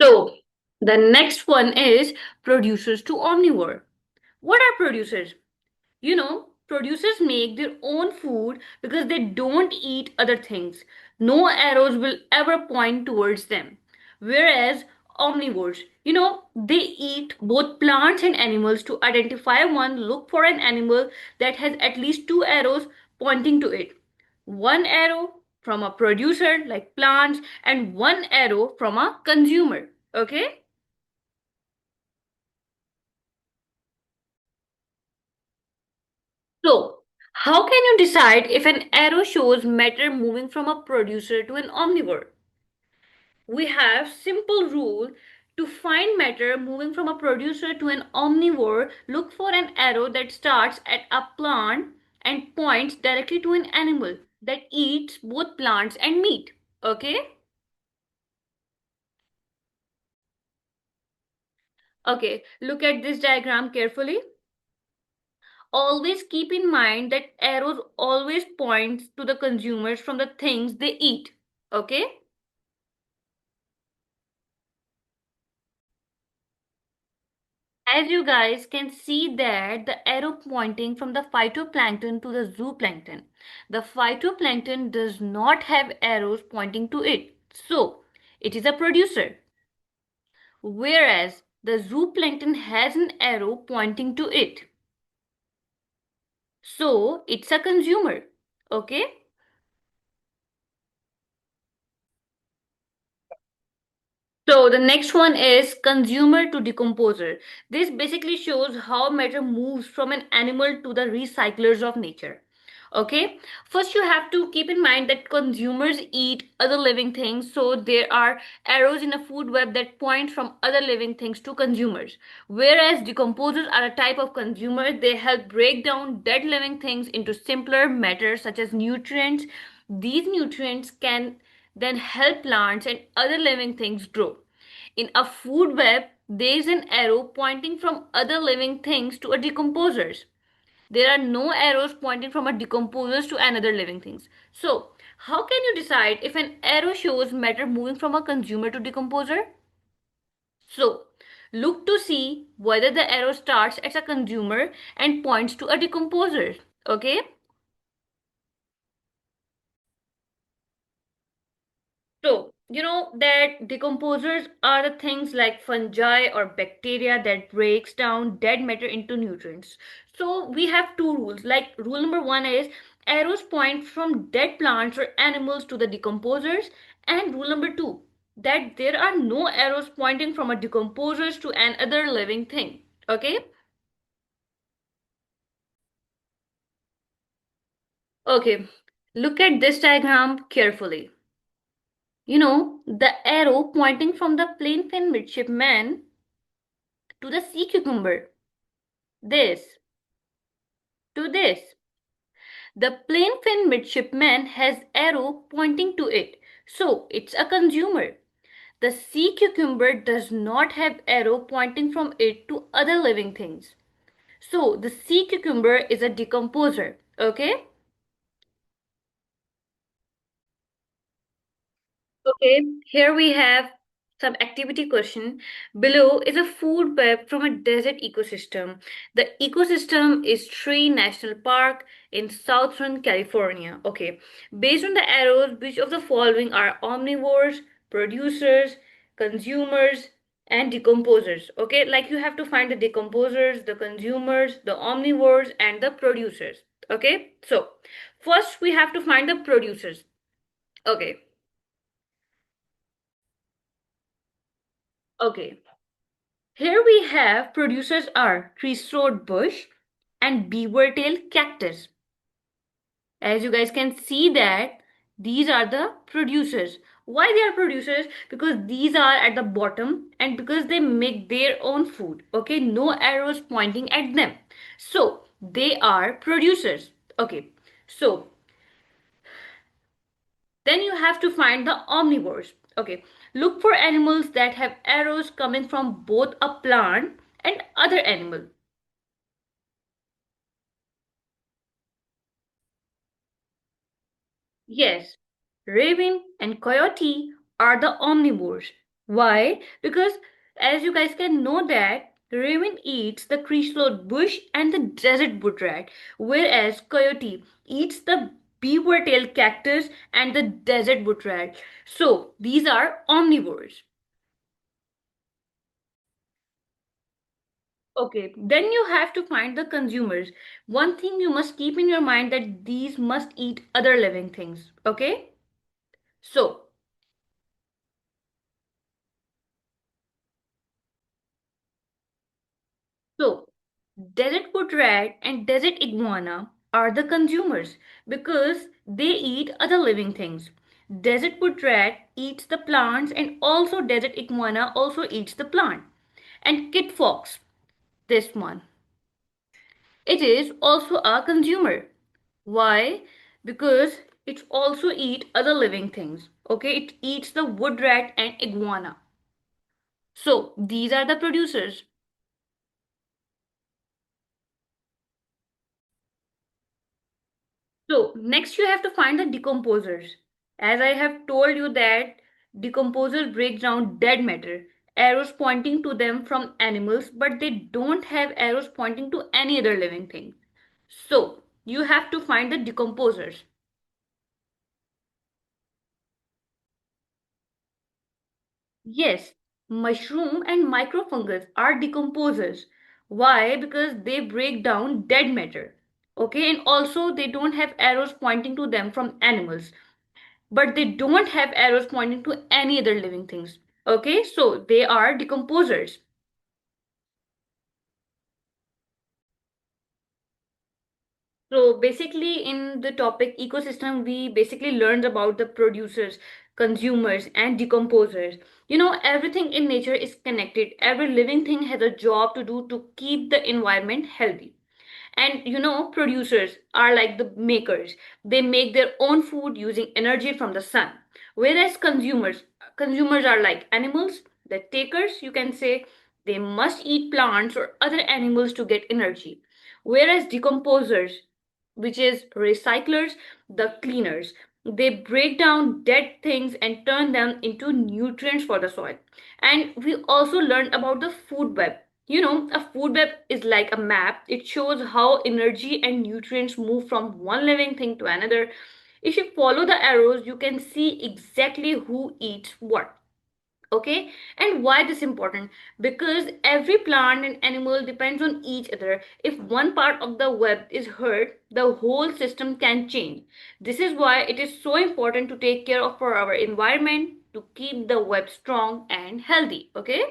So, the next one is producers to omnivore. What are producers? Producers make their own food because they don't eat other things. No arrows will ever point towards them. Whereas omnivores, they eat both plants and animals. To identify one, look for an animal that has at least two arrows pointing to it. One arrow from a producer like plants and one arrow from a consumer. Okay? So, how can you decide if an arrow shows matter moving from a producer to an omnivore? We have simple rule to find matter moving from a producer to an omnivore. Look for an arrow that starts at a plant and points directly to an animal that eats both plants and meat. Okay? Okay, look at this diagram carefully. Always keep in mind that arrows always point to the consumers from the things they eat. Okay? As you guys can see that the arrow pointing from the phytoplankton to the zooplankton. The phytoplankton does not have arrows pointing to it. So, it is a producer. Whereas the zooplankton has an arrow pointing to it. So, it's a consumer. Okay? So the next one is consumer to decomposer. This basically shows how matter moves from an animal to the recyclers of nature. Okay, first you have to keep in mind that consumers eat other living things, so there are arrows in a food web that point from other living things to consumers. Whereas decomposers are a type of consumer, they help break down dead living things into simpler matter such as nutrients. These nutrients can then help plants and other living things grow. In a food web, there is an arrow pointing from other living things to a decomposers. There are no arrows pointing from a decomposers to another living things. So, how can you decide if an arrow shows matter moving from a consumer to decomposer? So, look to see whether the arrow starts as a consumer and points to a decomposer. Okay? So, you know that decomposers are the things like fungi or bacteria that breaks down dead matter into nutrients. So, we have two rules. Like rule number one is arrows point from dead plants or animals to the decomposers, and rule number two that there are no arrows pointing from a decomposers to another living thing. Okay? Okay. Look at this diagram carefully. The arrow pointing from the plain fin midshipman to the sea cucumber. This to this. The plain fin midshipman has arrow pointing to it, so it's a consumer. The sea cucumber does not have arrow pointing from it to other living things. So the sea cucumber is a decomposer. Okay? Okay, here we have some activity question. Below is a food web from a desert ecosystem. The ecosystem is Tree National Park in Southern California. Okay, based on the arrows, which of the following are omnivores, producers, consumers, and decomposers? Okay, like you have to find the decomposers, the consumers, the omnivores, and the producers. Okay, so first we have to find the producers. Okay, okay. Here we have producers are tree-throat bush and beaver-tail cactus. As you guys can see that these are the producers. Why they are producers? Because these are at the bottom and because they make their own food. Okay, no arrows pointing at them. So they are producers. Okay, so then you have to find the omnivores. Okay, look for animals that have arrows coming from both a plant and other animal. Yes, raven and coyote are the omnivores. Why? Because as you guys can know that raven eats the creosote bush and the desert wood rat, whereas coyote eats the beaver tail cactus and the desert wood rat. So these are omnivores. Okay, then you have to find the consumers. One thing you must keep in your mind that these must eat other living things. Okay? So, so desert wood rat and desert iguana are the consumers because they eat other living things. Desert wood rat eats the plants and also desert iguana also eats the plant. And kit fox, this one, it is also a consumer. Why? Because it also eat other living things. Okay, it eats the wood rat and iguana. So these are the producers. So next you have to find the decomposers. As I have told you that decomposers break down dead matter, arrows pointing to them from animals, but they don't have arrows pointing to any other living thing. So you have to find the decomposers. Yes, mushroom and microfungus are decomposers. Why? Because they break down dead matter. Okay, and also they don't have arrows pointing to them from animals, but they don't have arrows pointing to any other living things. Okay, so they are decomposers. So basically, in the topic ecosystem, we basically learned about the producers, consumers, and decomposers. You know, everything in nature is connected. Every living thing has a job to do to keep the environment healthy. And you know, producers are like the makers. They make their own food using energy from the sun. Whereas consumers are like animals, the takers, you can say, they must eat plants or other animals to get energy. Whereas decomposers, which is recyclers, the cleaners, they break down dead things and turn them into nutrients for the soil. And we also learned about the food web. You know, a food web is like a map. It shows how energy and nutrients move from one living thing to another. If you follow the arrows, you can see exactly who eats what. Okay, and why this important? Because every plant and animal depends on each other. If one part of the web is hurt, the whole system can change. This is why it is so important to take care of our environment to keep the web strong and healthy. Okay,